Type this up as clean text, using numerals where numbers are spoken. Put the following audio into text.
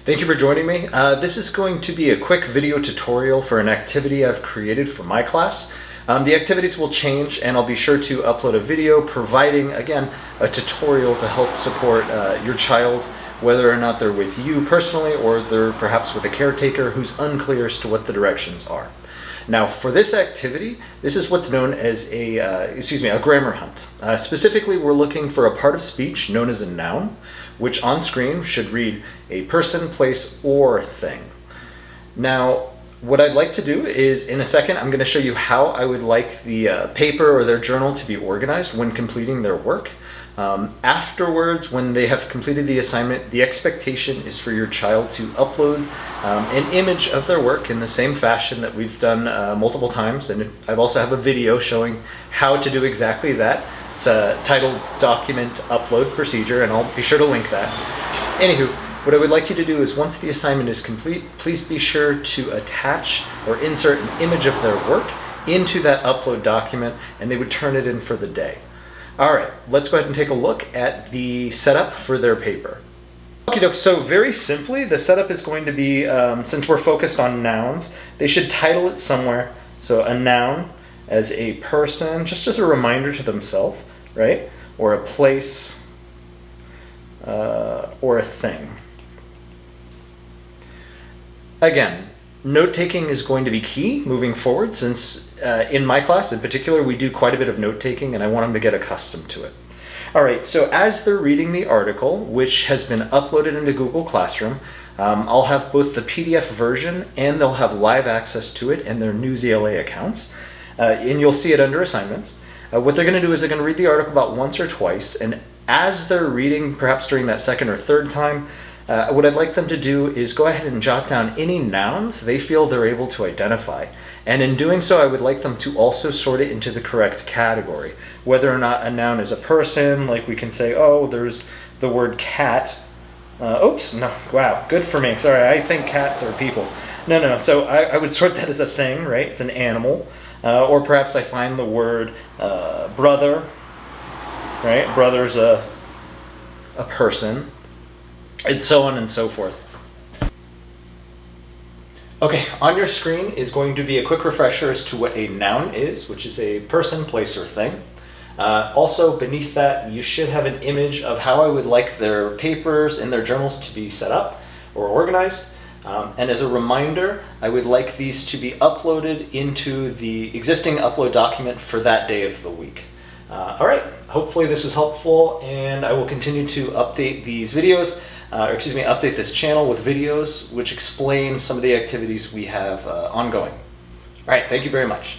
Thank you for joining me. This is going to be a quick video tutorial for an activity I've created for my class. The activities will change and I'll be sure to upload a video providing, again, a tutorial to help support your child, whether or not they're with you personally or they're perhaps with a caretaker who's unclear as to what the directions are. Now, for this activity, this is what's known as a grammar hunt. Specifically, we're looking for a part of speech known as a noun, which on screen should read a person, place, or thing. Now, what I'd like to do is, in a second, I'm going to show you how I would like the paper or their journal to be organized when completing their work. Afterwards, when they have completed the assignment, the expectation is for your child to upload an image of their work in the same fashion that we've done multiple times. And I also have a video showing how to do exactly that. It's titled Document Upload Procedure, and I'll be sure to link that. Anywho, what I would like you to do is, once the assignment is complete, please be sure to attach or insert an image of their work into that upload document, and they would turn it in for the day. All right, let's go ahead and take a look at the setup for their paper. Okay, so very simply, the setup is going to be, since we're focused on nouns, they should title it somewhere. So a noun as a person, just as a reminder to themselves, right? Or a place, or a thing. Again, note-taking is going to be key moving forward, since in my class in particular, we do quite a bit of note-taking and I want them to get accustomed to it. All right, so as they're reading the article, which has been uploaded into Google Classroom, I'll have both the PDF version and they'll have live access to it in their Newsela accounts. And you'll see it under assignments. What they're going to do is they're going to read the article about once or twice, and as they're reading, perhaps during that second or third time, what I'd like them to do is go ahead and jot down any nouns they feel they're able to identify. And in doing so, I would like them to also sort it into the correct category. Whether or not a noun is a person, like we can say, oh, there's the word cat. Oops, no, wow, good for me. Sorry, I think cats are people. No. So I would sort that as a thing, right? It's an animal. Or perhaps I find the word brother, right? Brother's a person. And so on and so forth. Okay, on your screen is going to be a quick refresher as to what a noun is, which is a person, place, or thing. Also, beneath that, you should have an image of how I would like their papers and their journals to be set up or organized. And as a reminder, I would like these to be uploaded into the existing upload document for that day of the week. All right, hopefully this was helpful, and I will continue to update these videos, update this channel with videos which explain some of the activities we have ongoing. All right, thank you very much.